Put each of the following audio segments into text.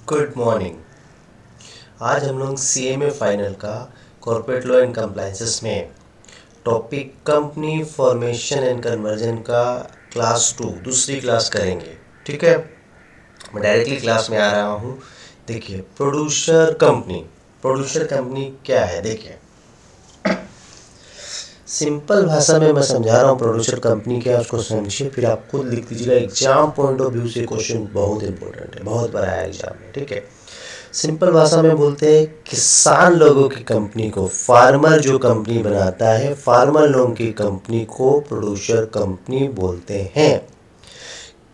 Good morning. आज हम लोग CMA फाइनल का कॉर्पोरेट लॉ एंड कंप्लायंसेस में topic company formation and conversion का क्लास 2 दूसरी क्लास करेंगे। ठीक है, मैं डायरेक्टली क्लास में आ रहा हूँ। देखिए, प्रोड्यूसर कंपनी क्या है। देखिए, सिंपल भाषा में मैं समझा रहा हूँ प्रोड्यूसर कंपनी क्या है, उसको समझिए, फिर आप खुद लिख लीजिएगा। एग्जाम पॉइंट ऑफ व्यू से क्वेश्चन बहुत इंपॉर्टेंट है, बहुत बड़ा है एग्जाम में। ठीक है, सिंपल भाषा में बोलते हैं किसान लोगों की कंपनी को, फार्मर जो कंपनी बनाता है, फार्मर लोगों की कंपनी को प्रोड्यूसर कंपनी बोलते हैं।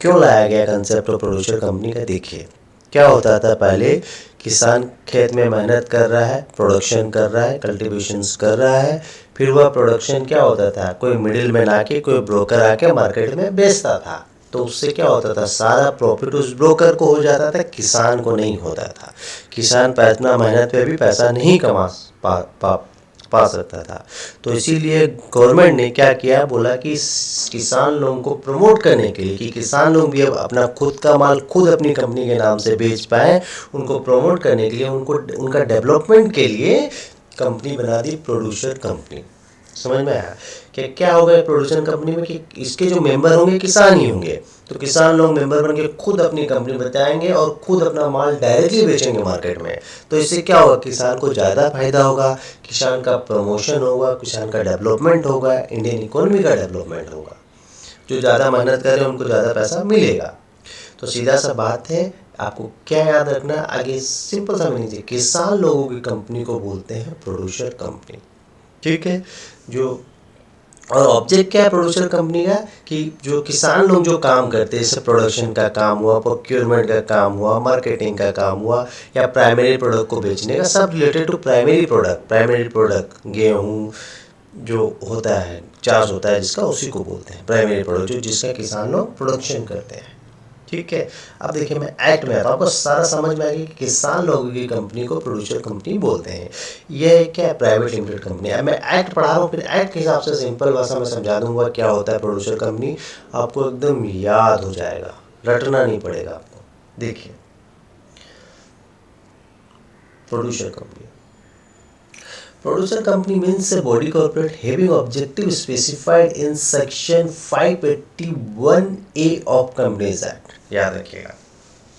क्यों लाया गया कंसेप्ट ऑफ प्रोड्यूसर कंपनी का? देखिए, क्या होता था पहले, किसान खेत में मेहनत कर रहा है, प्रोडक्शन कर रहा है, कल्टीवेशंस कर रहा है, फिर वह प्रोडक्शन क्या होता था, कोई मिडिल मैन आके, कोई ब्रोकर आके मार्केट में बेचता था। तो उससे क्या होता था, सारा प्रॉफिट उस ब्रोकर को हो जाता था, किसान को नहीं होता था। किसान इतना मेहनत पे भी पैसा नहीं कमा पा, पा, पा सकता था। तो इसीलिए गवर्नमेंट ने क्या किया, बोला कि किसान लोगों को प्रमोट करने के लिए, कि किसान लोग भी अब अपना खुद का माल खुद अपनी कंपनी के नाम से बेच पाए, उनको प्रमोट करने के लिए, उनको उनका डेवलपमेंट के लिए कंपनी बना दी प्रोड्यूसर कंपनी। समझ में आया कि क्या होगा प्रोड्यूसर कंपनी में, कि इसके जो मेंबर होंगे किसान ही होंगे। तो किसान लोग मेंबर बन के खुद अपनी कंपनी बताएंगे और खुद अपना माल डायरेक्टली बेचेंगे मार्केट में। तो इससे क्या होगा, किसान को ज़्यादा फायदा होगा, किसान का प्रमोशन होगा, किसान का डेवलपमेंट होगा, इंडियन इकोनॉमी का डेवलपमेंट होगा। जो ज़्यादा मेहनत करे उनको ज़्यादा पैसा मिलेगा। तो सीधा सा बात है, आपको क्या याद रखना, आगे सिंपल सा मीनिंग, किसान लोगों की कंपनी को बोलते हैं प्रोड्यूसर कंपनी। ठीक है, जो और ऑब्जेक्ट क्या है प्रोड्यूसर कंपनी का, कि जो किसान लोग जो काम करते हैं, जैसे प्रोडक्शन का काम हुआ, प्रोक्योरमेंट का काम हुआ, मार्केटिंग का काम हुआ, या प्राइमरी प्रोडक्ट को बेचने का, सब रिलेटेड टू प्राइमरी प्रोडक्ट गेहूँ जो होता है, चार्ज होता है जिसका, उसी को बोलते हैं प्राइमरी प्रोडक्ट, जो जिसका किसान लोग प्रोडक्शन करते हैं। ठीक है, अब देखिए मैं एक्ट में आता हूँ, आपको सारा समझ में आएगी कि किसान लोगों की कंपनी को प्रोड्यूसर कंपनी बोलते हैं। यह क्या है, प्राइवेट लिमिटेड कंपनी। अब मैं एक्ट पढ़ा रहा हूँ, फिर एक्ट के हिसाब से सिंपल भाषा में समझा दूंगा क्या होता है प्रोड्यूसर कंपनी, आपको एकदम याद हो जाएगा, रटना नहीं पड़ेगा आपको। देखिए, producer company, Producer company means a body corporate having objective specified in section 581A of Companies Act। याद रखिएगा,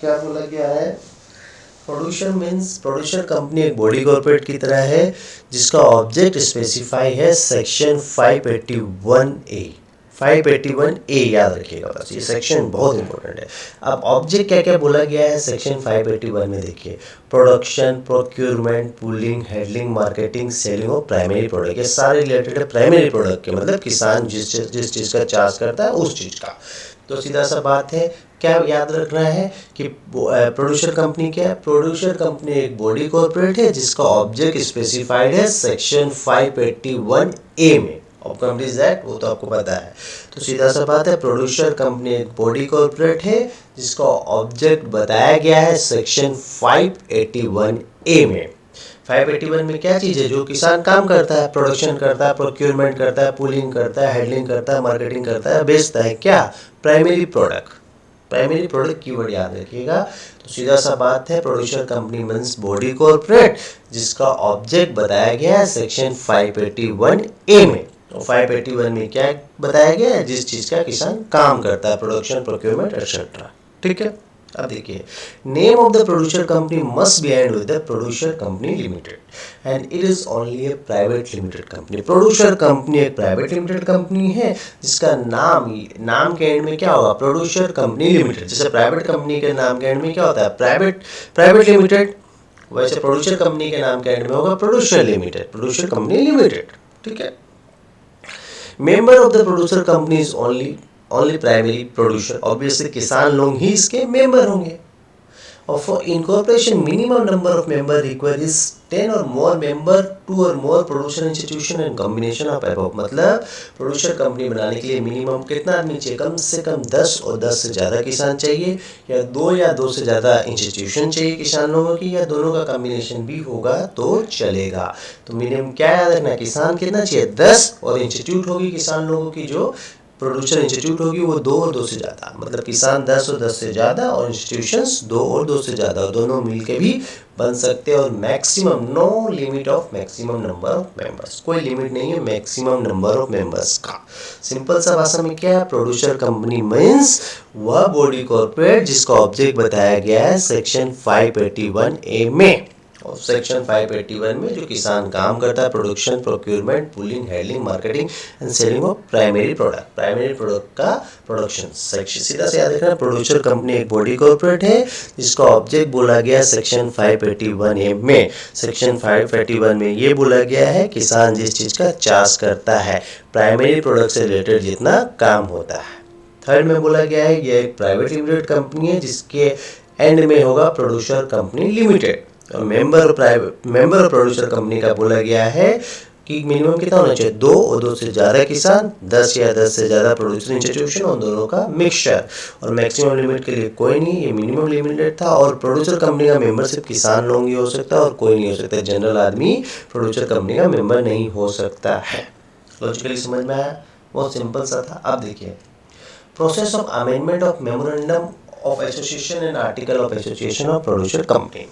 क्या बोला गया है, प्रोड्यूसर मीन्स, प्रोड्यूसर कंपनी एक बॉडी कॉर्पोरेट की तरह है जिसका ऑब्जेक्ट स्पेसिफाई है सेक्शन 581A। 581A याद रखिएगा, बस ये सेक्शन बहुत इंपॉर्टेंट है। अब ऑब्जेक्ट क्या क्या बोला गया है सेक्शन 581 में, देखिए, production, procurement, pooling, handling, marketing, selling of primary product, ये सारे रिलेटेड है प्राइमरी प्रोडक्ट के, मतलब किसान जिस चीज़ का चार्ज करता है उस चीज़ का। तो सीधा सा बात है, क्या याद रखना है कि प्रोड्यूसर कंपनी क्या है, प्रोड्यूसर कंपनी एक बॉडी कॉर्पोरेट है जिसका ऑब्जेक्ट स्पेसिफाइड है सेक्शन 581A में ऑफ कंपनीज एक्ट, वो तो आपको पता है। तो सीधा सा बात है, प्रोड्यूसर कंपनी एक बॉडी कॉर्पोरेट है जिसका ऑब्जेक्ट बताया गया है सेक्शन 581A में। 581 में क्या चीज़ है, जो किसान काम करता है, प्रोडक्शन करता है, प्रोक्योरमेंट करता है, पूलिंग करता है, हैंडलिंग करता है, मार्केटिंग करता है, बेचता है, क्या, primary product. Primary product keyword याद रखिएगा। तो सीधा सा बात है, producer company means body corporate जिसका ऑब्जेक्ट बताया गया है सेक्शन 581A में। तो 581 में क्या बताया गया है, जिस चीज़ का किसान काम करता है, प्रोडक्शन, प्रोक्योरमेंट एक्सेट्रा। ठीक है, अब देखिए, name of the producer company must be and with the producer company limited and it is only A private limited company. Producer company एक प्राइवेट लिमिटेड कंपनी है जिसका नाम के एंड में क्या होगा, प्रोड्यूसर कंपनी लिमिटेड। जैसे प्राइवेट कंपनी के नाम के एंड में क्या होता है, प्राइवेट लिमिटेड, वैसे प्रोड्यूसर कंपनी के नाम के एंड में होगा producer limited, producer company limited. ठीक है, member of the producer company is only primary producer, obviously किसान लोग ही इसके मेंबर होंगे। और for incorporation minimum number of member require is 10 or more member, 2 or more producer institution and combination of above. मतलब producer company बनाने के लिए मिनिमम कितना आदमी चाहिए, कम से कम 10 और 10 से ज़्यादा किसान चाहिए, या 2 से ज़्यादा इंस्टीट्यूशन चाहिए किसान लोगों की, या दोनों का कॉम्बिनेशन भी होगा तो चलेगा। तो मिनिमम क्या याद रखना है, किसान कितना चाहिए, 10, और इंस्टीट्यूट होगी किसान लोगों की जो प्रोड्यूसर इंस्टीट्यूट होगी वो 2 और 2 से ज़्यादा, मतलब किसान 10 और 10 से ज़्यादा और इंस्टीट्यूशंस 2 और 2 से ज़्यादा, दोनों मिलके भी बन सकते हैं। और maximum, no limit of maximum number of members, कोई लिमिट नहीं है मैक्सिमम नंबर ऑफ मेंबर्स का। सिंपल सा भाषा में क्या है, प्रोड्यूसर कंपनी मीन्स वह बॉडी कॉर्पोरेट जिसका ऑब्जेक्ट बताया गया है सेक्शन 581A में। और सेक्शन 581 में जो किसान काम करता है, production, procurement, pulling, handling, marketing and selling of primary product का प्रोडक्शन सेक्शन। सीधा से याद रखना, प्रोड्यूसर कंपनी एक बॉडी कॉर्पोरेट है जिसका ऑब्जेक्ट बोला गया सेक्शन 581A में। सेक्शन 581 में ये बोला गया है किसान जिस चीज का चाष करता है, प्राइमरी प्रोडक्ट से रिलेटेड जितना काम होता है। थर्ड में बोला गया है ये एक प्राइवेट लिमिटेड कंपनी है जिसके एंड में होगा प्रोड्यूसर कंपनी लिमिटेड। और मेंबर प्रोड्यूसर कंपनी का बोला गया है कि मिनिमम कितना होना चाहिए, 2 और 2 से ज़्यादा किसान, 10 या 10 से ज़्यादा प्रोड्यूसर इंस्टीट्यूशन और दोनों का मिक्सचर। और मैक्सिमम लिमिट के लिए कोई नहीं, ये मिनिमम लिमिटेड था। और प्रोड्यूसर कंपनी का मेंबर सिर्फ किसान लोग ही हो सकता है और कोई नहीं हो सकता, जनरल आदमी प्रोड्यूसर कंपनी का मेंबर नहीं हो सकता है। लॉजिकली समझ में आया, बहुत सिंपल सा था। अब देखिए, process of amendment of memorandum of association and article of association of producer company.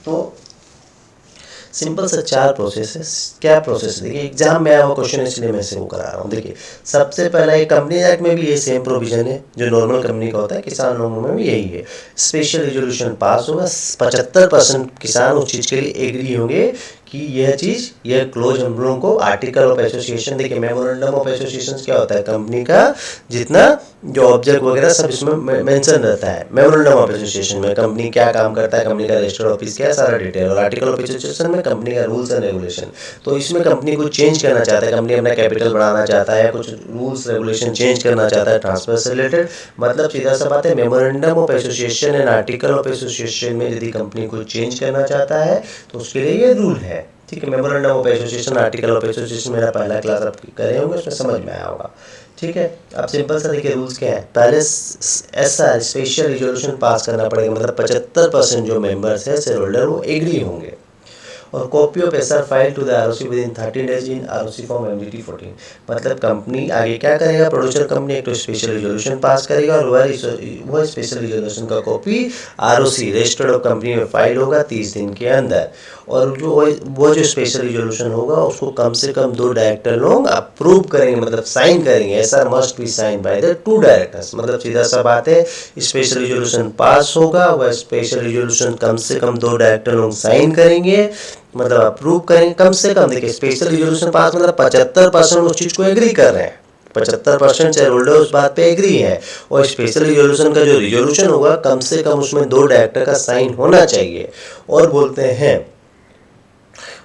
तो सिंपल सा 4 प्रोसेस है। क्या प्रोसेस, देखिए एग्जाम में आया हुआ क्वेश्चन इसलिए मैं से वो करा रहा हूँ। देखिए सबसे पहला ये कंपनी एक्ट में भी ये सेम प्रोविजन है जो नॉर्मल कंपनी का होता है, किसान लोगों में भी यही है। स्पेशल रिजोल्यूशन पास होगा, 75% किसान उस चीज़ के लिए एग्री होंगे कि यह चीज़, यह क्लोज हम लोगों को आर्टिकल ऑफ एसोसिएशन, देखिए मेमोरेंडम ऑफ एसोसिएशन क्या होता है, कंपनी का जितना जो ऑब्जेक्ट वगैरह सब इसमें मेंशन रहता है। मेमोरेंडम ऑफ एसोसिएशन में कंपनी क्या काम करता है, कंपनी का रजिस्टर्ड ऑफिस क्या है, सारा डिटेल। और आर्टिकल ऑफ एसोसिएशन में कंपनी का रूल्स एंड रेगुलेशन। तो इसमें कंपनी कुछ चेंज करना चाहता है, कंपनी अपना कैपिटल बढ़ाना चाहता है, कुछ रूल्स रेगुलेशन चेंज करना चाहता है ट्रांसफर से रिलेटेड, मतलब सीधा सा बात है memorandum of association and article of association में यदि कंपनी कुछ चेंज करना चाहता है तो उसके लिए ये रूल है। ठीक है, memorandum of association, article of association मेरा पहला क्लास आप करे होंगे, उसमें समझ में आया होगा। ठीक है, अब सिंपल सा देखिए रूल्स क्या है। पहले ऐसा स्पेशल रिजोल्यूशन पास करना पड़ेगा, मतलब 75% जो मेंबर्स है शेयर होल्डर वो एग्री होंगे। और copy of SR file to the ROC within 30 days in ROC form MDT 14। मतलब कंपनी आगे क्या करेगा, प्रोड्यूसर कंपनी एक तो स्पेशल रिजोल्यूशन पास करेगा और वह स्पेशल रिजोल्यूशन का copy ROC registered of company में फाइल होगा 30 दिन के अंदर। और वो जो स्पेशल रिजोल्यूशन होगा उसको कम से कम 2 डायरेक्टर लोग अप्रूव करेंगे, मतलब साइन करेंगे। SR must be sign by the 2 directors. मतलब सीधा सा बात है, स्पेशल रिजोल्यूशन पास होगा, वह स्पेशल रिजोल्यूशन कम से कम 2 डायरेक्टर लोग साइन करेंगे, मतलब अप्रूव करेंगे कम से कम। देखिए स्पेशल रिजोल्यूशन पास मतलब 75% उस चीज को एग्री कर रहे हैं, 75% शेयर होल्डर उस बात पे एग्री है। और स्पेशल रिजोल्यूशन का जो रिजोल्यूशन होगा कम से कम उसमें 2 डायरेक्टर का साइन होना चाहिए। और बोलते हैं,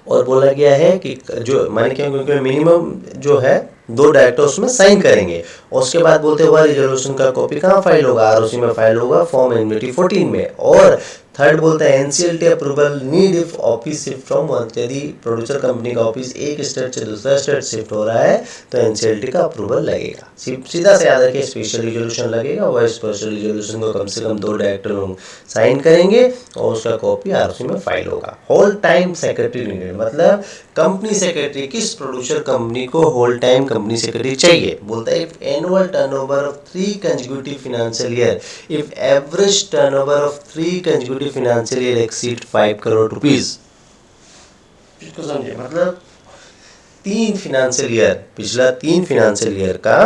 और बोला गया है कि जो माने क्योंकि मिनिमम जो है 2 डायरेक्टर उसमें साइन करेंगे। और उसके बाद बोलते हुआ रिजोल्यूशन का कॉपी कहाँ फाइल होगा, आरओसी में फाइल होगा फॉर्म एनबीटी 14 में। और थर्ड बोलता है NCLT approval need if office shift from one, यदि प्रोड्यूसर कंपनी का ऑफिस एक स्टेट से दूसरा स्टेट शिफ्ट हो रहा है तो एनसीएलटी का अप्रूवल लगेगा। सीधा से याद रखिए स्पेशल रिजोल्यूशन लगेगा, वह स्पेशल रिजोल्यूशन को कम से कम 2 डायरेक्टर लोग साइन करेंगे और उसका कॉपी आरओसी में फाइल होगा। होल टाइम सेक्रेटरी नीडेड, मतलब कंपनी सेक्रेटरी, किस प्रोड्यूसर कंपनी को होल टाइम कंपनी सेक्रेटरी चाहिए। बोलता है if annual turnover of 3 consecutive financial year, if average turnover of 3 consecutive financial year exceed 5 crore rupees. इसको समझिए, मतलब 3 फाइनेंशियल ईयर, पिछला 3 फाइनेंशियल ईयर का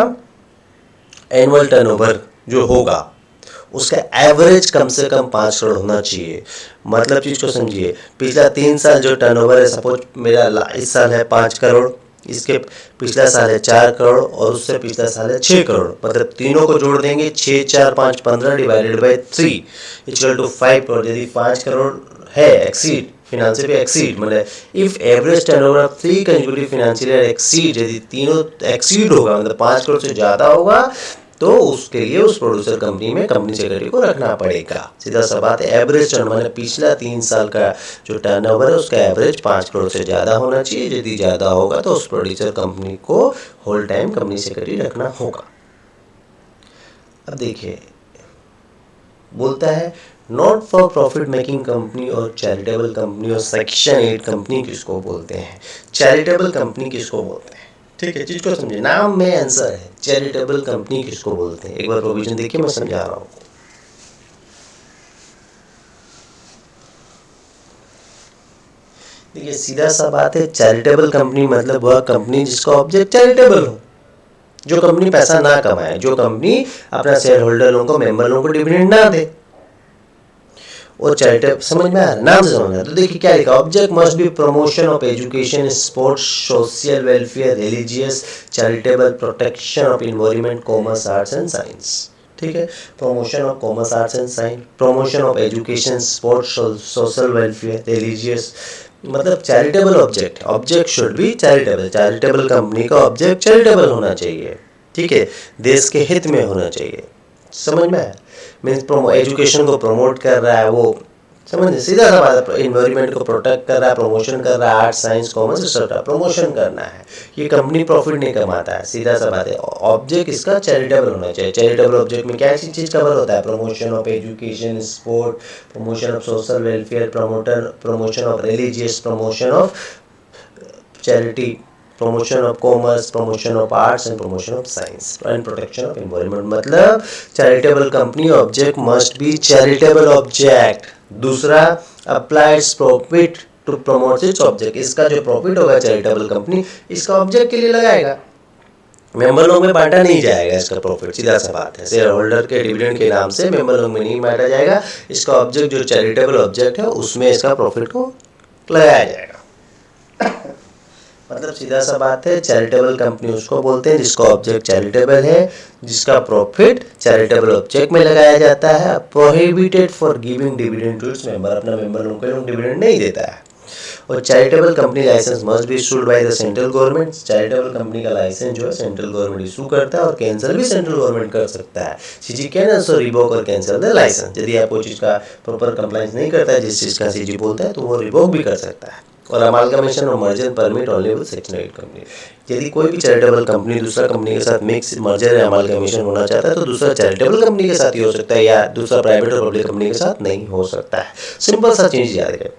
एनुअल टर्नओवर जो होगा उसका एवरेज कम से कम 5 करोड़ होना चाहिए। मतलब चीज को समझिए, पिछला 3 साल जो टर्नओवर है, सपोज मेरा इस साल है 5 करोड़, इसके पिछला साल है 4 करोड़ और उससे पिछला साल है 6 करोड़, मतलब तीनों को जोड़ देंगे 6 4 5 15 divided by 3 equal to 5 crore. यदि 5 करोड़ है एक्सीड फाइनेंशियल एक्सीड, मतलब if average turnover of 3 consecutive financial year exceed, यदि तीनों एक्सीड होगा मतलब 5 करोड़ से ज्यादा होगा तो उसके लिए उस प्रोड्यूसर कंपनी में कंपनी सेक्रेटरी को रखना पड़ेगा। सीधा सा बात है, एवरेज टर्न मतलब पिछला 3 साल का जो टर्नओवर है उसका एवरेज 5 करोड़ से ज़्यादा होना चाहिए। यदि ज़्यादा होगा तो उस प्रोड्यूसर कंपनी को होल टाइम कंपनी सेक्रेटरी रखना होगा। अब देखिए बोलता है not for profit making company और चैरिटेबल कंपनी और सेक्शन 8 कंपनी किसको बोलते हैं, चैरिटेबल कंपनी किसको बोलते हैं। ठीक है, चीज को समझिए, नाम में आंसर है। चैरिटेबल कंपनी किसको बोलते हैं, एक बार प्रोविजन देखिए, मैं समझा रहा हूँ। देखिए सीधा सा बात है, चैरिटेबल कंपनी मतलब वह कंपनी जिसका ऑब्जेक्ट चैरिटेबल हो, जो कंपनी पैसा ना कमाए, जो कंपनी अपना शेयर होल्डर लोगों को, मेंबर लोगों को डिविडेंड ना दे। और चैरिटेबल समझ में आ रहा है, नाम से समझ में। तो देखिए क्या लिखा, object must be promotion of education, sports, social welfare, religious, charitable, protection of environment, commerce, arts and science. ठीक है, promotion of commerce, arts and science, promotion of education, sports, social welfare, religious, मतलब charitable object, object should be charitable, charitable company का object charitable होना चाहिए। ठीक है, देश के हित में होना चाहिए। समझ में आया, मीन्स एजुकेशन को प्रमोट कर रहा है वो, समझ सीधा सा बात है, इन्वायरमेंट को प्रोटेक्ट कर रहा है, प्रमोशन कर रहा है, art science commerce etcetera, promotion करना है। ये कंपनी प्रॉफिट नहीं कमाता है, सीधा सा बात है। ऑब्जेक्ट इसका चैरिटेबल होना चाहिए। चैरिटेबल ऑब्जेक्ट में क्या चीज कवर होता है, promotion of education, sport, promotion of social welfare, promotion of religious, promotion of charity, promotion of commerce, promotion of arts and promotion of science and protection of environment। मतलब charitable company object must be charitable object। दूसरा, applies profit to promote its object। इसका जो profit होगा charitable company इसका object के लिए लगाएगा, member लोग में बांटा नहीं जाएगा इसका प्रॉफिट, सीधा सा बात है। शेयर होल्डर के डिविडेंड के नाम से मेंबर लोग में नहीं बांटा जाएगा, इसका ऑब्जेक्ट जो चैरिटेबल ऑब्जेक्ट है उसमें इसका प्रॉफिट को लगाया जाएगा। मतलब सीधा सा बात है, चैरिटेबल कंपनी उसको बोलते हैं जिसका ऑब्जेक्ट चैरिटेबल है, जिसका प्रॉफिट चैरिटेबल ऑब्जेक्ट में लगाया जाता है। Prohibited for giving dividend to its member, अपना मेंबर लोगों को डिविडेंड नहीं देता है। और charitable company licence must be issued by the central government. Charitable company का लाइसेंस जो है सेंट्रल गवर्नमेंट इशू करता है, और कैंसिल भी सेंट्रल गवर्नमेंट कर सकता है। सीजी कैन आल्सो रिवोक और कैंसिल द लाइसेंस। यदि आप कोई चीज़ का प्रॉपर कंप्लायंस नहीं करता है, जिस चीज़ का सीजी बोलता है, तो वो रिवोक भी कर सकता है। और अमालगमेशन और merger permit only with section 8 company. यदि कोई भी चैरिटेबल कंपनी दूसरा कंपनी के साथ मिक्स मर्जर या अमालगमेशन होना चाहता है, तो दूसरा चैरिटेबल कंपनी के साथ ही हो सकता है, या दूसरा प्राइवेट और पब्लिक कंपनी के साथ नहीं हो सकता है। सिंपल सा चीज याद रखें,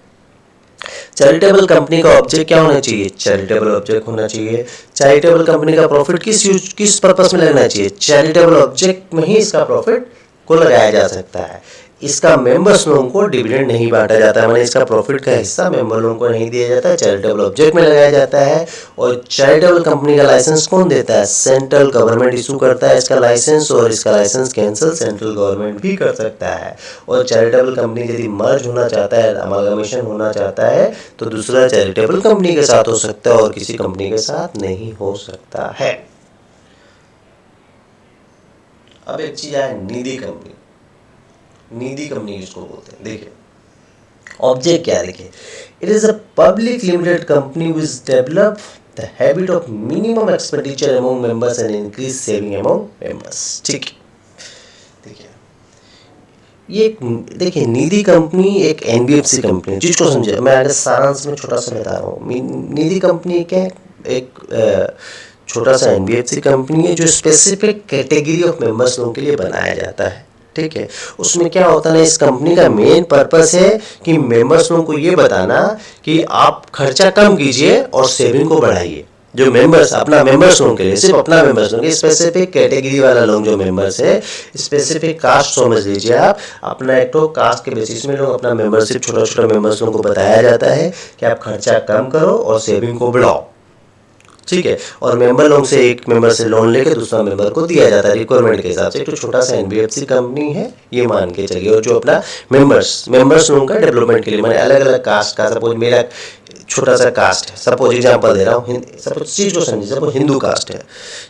चैरिटेबल कंपनी का ऑब्जेक्ट क्या होना चाहिए, चैरिटेबल ऑब्जेक्ट होना चाहिए। चैरिटेबल कंपनी का प्रॉफिट किस पर्पस में लगना चाहिए, चैरिटेबल ऑब्जेक्ट में ही इसका प्रॉफिट को लगाया जा सकता है। इसका मेंबर्स लोगों को डिविडेंड नहीं बांटा जाता है, माने इसका प्रॉफिट का हिस्सा मेंबर लोगों को नहीं दिया जाता है, चैरिटेबल ऑब्जेक्ट में लगाया जाता है। और चैरिटेबल कंपनी का लाइसेंस कौन देता है, सेंट्रल गवर्नमेंट इशू करता है इसका लाइसेंस, और इसका लाइसेंस कैंसिल सेंट्रल गवर्नमेंट भी कर सकता है। और चैरिटेबल कंपनी यदि मर्ज होना चाहता है, अमालगमेशन होना चाहता है, तो दूसरा चैरिटेबल कंपनी के साथ हो सकता है और किसी कंपनी के साथ नहीं हो सकता है। अब एक चीज है निधि कंपनी। निधि कंपनी किसको बोलते हैं, देखिए ऑब्जेक्ट क्या है, देखिए it is a public limited company which develop the habit of minimum expenditure among members and increase saving among members. ठीक, देखिए ये देखिए निधि कंपनी एक एनबीएफसी कंपनी है, जिसको समझे मैं अगर सारांश में छोटा सा बता रहा हूँ। निधि कंपनी क्या एक छोटा सा एनबीएफसी कंपनी है जो स्पेसिफिक कैटेगरी ऑफ मेंबर्स लोगों के लिए बनाया जाता है। ठीक है, उसमें क्या होता है ना, इस कंपनी का मेन पर्पस है कि मेंबर्स लोगों को ये बताना कि आप खर्चा कम कीजिए और सेविंग को बढ़ाइए। जो मेंबर्स अपना मेंबर्स लोगों के लिए, सिर्फ अपना मेंबर्स लोगों के, स्पेसिफिक कैटेगरी वाला लोग जो मेंबर्स है, स्पेसिफिक कास्ट समझ लीजिए आप, अपना एक तो कास्ट के बेसिस में लोग अपना मेंबरशिप छोटा छोटा मेंबर्स लोगों को बताया जाता है कि आप खर्चा कम करो और सेविंग को बढ़ाओ। ठीक है, और मेंबर लोग से एक मेंबर से लोन लेके दूसरा मेंबर को दिया जाता है रिक्वायरमेंट के हिसाब से। एक तो छोटा सा एनबीएफसी कंपनी है ये मान के चलिए, और जो अपना मेंबर्स लोगों का डेवलपमेंट के लिए, मैंने अलग अलग कास्ट का, सपोज मेरा छोटा सा कास्ट है, सपोज एग्जांपल दे रहा हूँ, सपोज चीज को समझिए, सपोज हिंदू कास्ट है,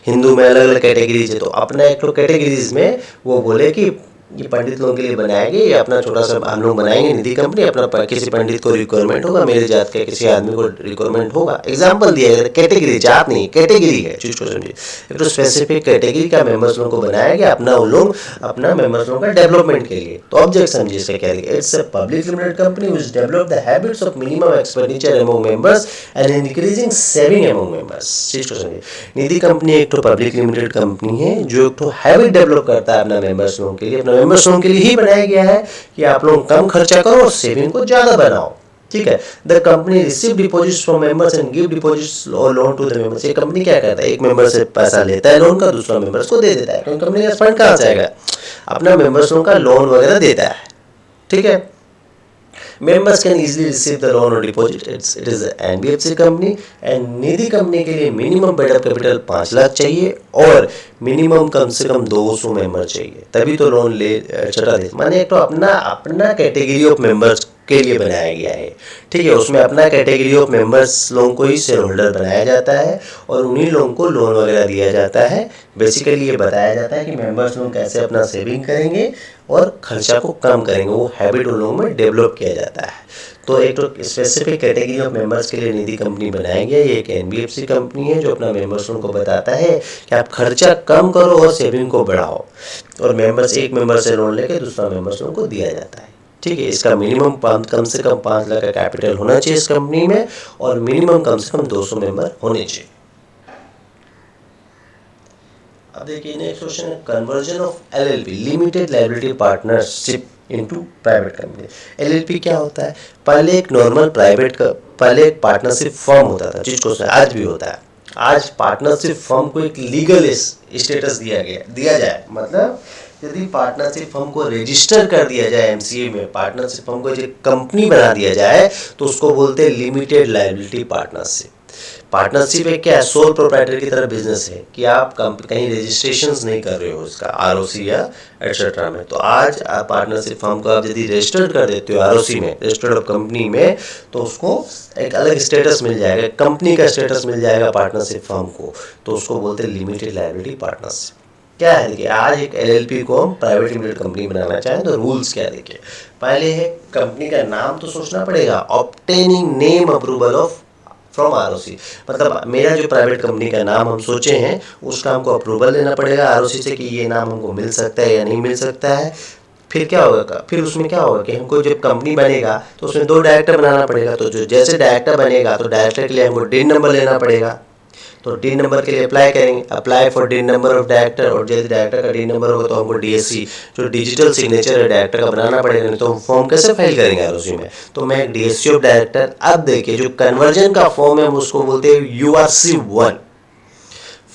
हिंदू में अलग अलग कैटेगरीज है, तो अपना एक तो कैटेगरीज में वो बोले कि ये पंडित लोगों के लिए बनाएंगे, ये अपना छोटा सा हम लोग बनाएंगे निधि कंपनी, अपना किसी पंडित को रिक्वायरमेंट होगा, मेरे जात के किसी आदमी को रिक्वायरमेंट होगा। एग्जांपल दिया है, कैटेगरी, जात नहीं, कैटेगरी है, चीज को समझिए। एक तो स्पेसिफिक कैटेगरी का मेंबर्स लोगों को बनाया गया, अपना उन लोग अपना मेंबर्स लोगों का डेवलपमेंट के लिए। तो ऑब्जेक्ट समझिए इसका क्या है, it's a public limited company which develop the habits of minimum expenditure among members and increasing saving among members. चीज को समझिए, निधि कंपनी एक तो पब्लिक लिमिटेड कंपनी है जो एक तो हैबिट डेवलप करता है अपना मेंबर्स लोगों के लिए, अपना मेंबर्स लोगों के लिए ही बनाया गया है कि आप लोग कम खर्चा करो और सेविंग को ज्यादा बनाओ। ठीक है। The company receive deposits from members and give deposits और लोन टू द मेंबर्स। ये कंपनी क्या करता है, एक मेंबर से पैसा लेता है लोन का, दूसरा मेंबर्स को दे देता है। क्योंकि कंपनी का फंड कहाँ से आएगा, अपना मेंबर्स लोगों का लोन वगैरह देता है। ठीक है। Members can easily receive the loan or deposit. It is an NBFC company and Nidhi company के लिए minimum paid up capital 5 lakh चाहिए और मिनिमम कम से कम 200 मेंबर चाहिए, तभी तो लोन ले चढ़ा दे। माने एक तो अपना अपना कैटेगरी ऑफ मेंबर्स के लिए बनाया गया है। ठीक है, उसमें अपना कैटेगरी ऑफ मेंबर्स लोगों को ही शेयर होल्डर बनाया जाता है और उन्हीं लोगों को लोन वगैरह दिया जाता है। बेसिकली ये बताया जाता है कि मेंबर्स लोग कैसे अपना सेविंग करेंगे और खर्चा को कम करेंगे, वो हैबिट उन लोगों में डेवलप किया जाता है। तो एक तो स्पेसिफिक कैटेगरी ऑफ मेंबर्स के लिए निधि कंपनी बनाया गया। ये एक एनबीएफसी कंपनी है जो अपना मेंबर्स को बताता है कि आप खर्चा कम करो और सेविंग को बढ़ाओ, और मेंबर्स एक मेंबर से लोन लेके दूसरा मेंबर्स को दिया जाता है। ठीक है, इसका मिनिमम कम से कम 5 लाख का कैपिटल होना चाहिए इस कंपनी में और मिनिमम कम से कम 200 मेंबर होने चाहिए। अब देखिए नेक्स्ट क्वेश्चन है conversion of LLP limited liability partnership into private company. LLP क्या होता है, पहले एक नॉर्मल पहले एक पार्टनरशिप फर्म होता था, जिसको आज भी होता है। आज पार्टनरशिप फर्म को एक लीगल स्टेटस दिया जाए, मतलब यदि पार्टनरशिप फर्म को रजिस्टर कर दिया जाए एमसीए में, पार्टनरशिप फर्म को एक कंपनी बना दिया जाए तो उसको बोलते हैं लिमिटेड लायबिलिटी पार्टनरशिप। पार्टनरशिप एक क्या है, सोल प्रोप्राइटर की तरह बिजनेस है कि आप कहीं रजिस्ट्रेशंस नहीं कर रहे हो उसका आरओसी या एटसेट्रा में। तो आज आप पार्टनरशिप फर्म को आप यदि रजिस्टर्ड कर देते हो आरओसी में, रजिस्टर्ड ऑफ कंपनी में, तो उसको एक अलग स्टेटस मिल जाएगा, कंपनी का स्टेटस मिल जाएगा पार्टनरशिप फर्म को, तो उसको बोलते हैं लिमिटेड लायबिलिटी पार्टनरशिप। क्या है देखिए, आज एक एलएलपी को हम प्राइवेट लिमिटेड कंपनी बनाना चाहें तो रूल्स क्या देखिए, पहले है कंपनी का नाम तो सोचना पड़ेगा, obtaining name approval of from ROC, मतलब मेरा जो प्राइवेट कंपनी का नाम हम सोचे हैं उसका हमको अप्रूवल लेना पड़ेगा आरओसी से कि ये नाम हमको मिल सकता है या नहीं मिल सकता है। फिर क्या होगा, फिर उसमें क्या होगा कि हमको जब कंपनी बनेगा तो उसमें 2 डायरेक्टर बनाना पड़ेगा। तो जो जैसे डायरेक्टर बनेगा तो डायरेक्टर के लिए हमको डिन नंबर लेना पड़ेगा, तो डिन नंबर के लिए अप्लाई करेंगे, अप्लाई फॉर डिन नंबर ऑफ डायरेक्टर, और जैसे डायरेक्टर का डिन नंबर होगा तो हमको डीएससी जो डिजिटल सिग्नेचर है डायरेक्टर का बनाना पड़ेगा, नहीं तो हम फॉर्म कैसे फाइल करेंगे आरओसी में। तो मैं डीएससी ऑफ डायरेक्टर, अब देखिए जो कन्वर्जन का फॉर्म है हम उसको बोलते हैं यूआरसी1,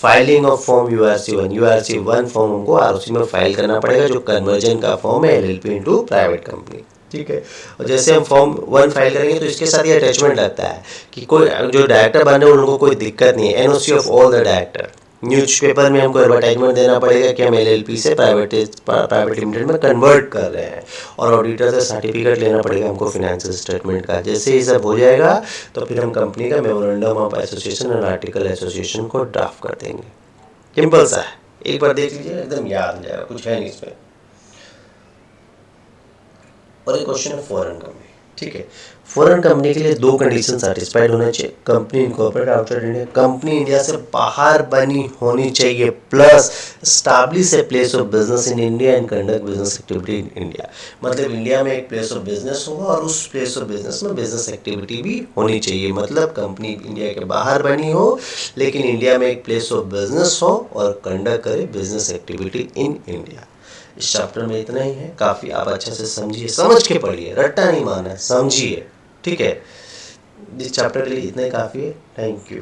फाइलिंग ऑफ फॉर्म यूआरसी1 फॉर्म हमको आरओसी में फाइल करना पड़ेगा, जो कन्वर्जन का फॉर्म है एलएलपी इनटू प्राइवेट कंपनी। ठीक है, और जैसे हम फॉर्म 1 फाइल करेंगे तो इसके साथ ये अटैचमेंट लगता है कि कोई जो डायरेक्टर बने उनको कोई दिक्कत नहीं है, NOC of all the director. Newspaper में हमको एडवर्टाइजमेंट देना पड़ेगा कि हम एलएलपी से प्राइवेट लिमिटेड में कन्वर्ट कर रहे हैं, और ऑडिटर से सर्टिफिकेट लेना पड़ेगा हमको फाइनेंशियल स्टेटमेंट का। जैसे ये सब हो जाएगा तो फिर हम कंपनी का मेमोरेंडम ऑफ एसोसिएशन और आर्टिकल एसोसिएशन को ड्राफ्ट कर देंगे। सिंपल सा है, एक बार देख लीजिए एकदम याद हो जाएगा, कुछ है नहीं इसमें। और एक क्वेश्चन है फॉरेन कंपनी। ठीक है, फॉरेन कंपनी के लिए 2 कंडीशन सेटिस्फाइड होने चाहिए, company incorporate outside India, company India से बाहर बनी होनी चाहिए, plus establish a place of business in India and conduct business activity in India. मतलब इंडिया में एक प्लेस ऑफ बिजनेस होगा और उस प्लेस ऑफ बिजनेस में बिजनेस एक्टिविटी भी होनी चाहिए। मतलब कंपनी इंडिया के बाहर बनी हो लेकिन इंडिया में एक प्लेस ऑफ बिजनेस हो और कंडक्ट करे बिजनेस एक्टिविटी इन इंडिया। इस चैप्टर में इतना ही है, काफ़ी आप अच्छे से समझिए, समझ के पढ़िए, रट्टा नहीं मारना है, समझिए। ठीक है, इस चैप्टर के लिए इतना ही काफ़ी है। Thank you.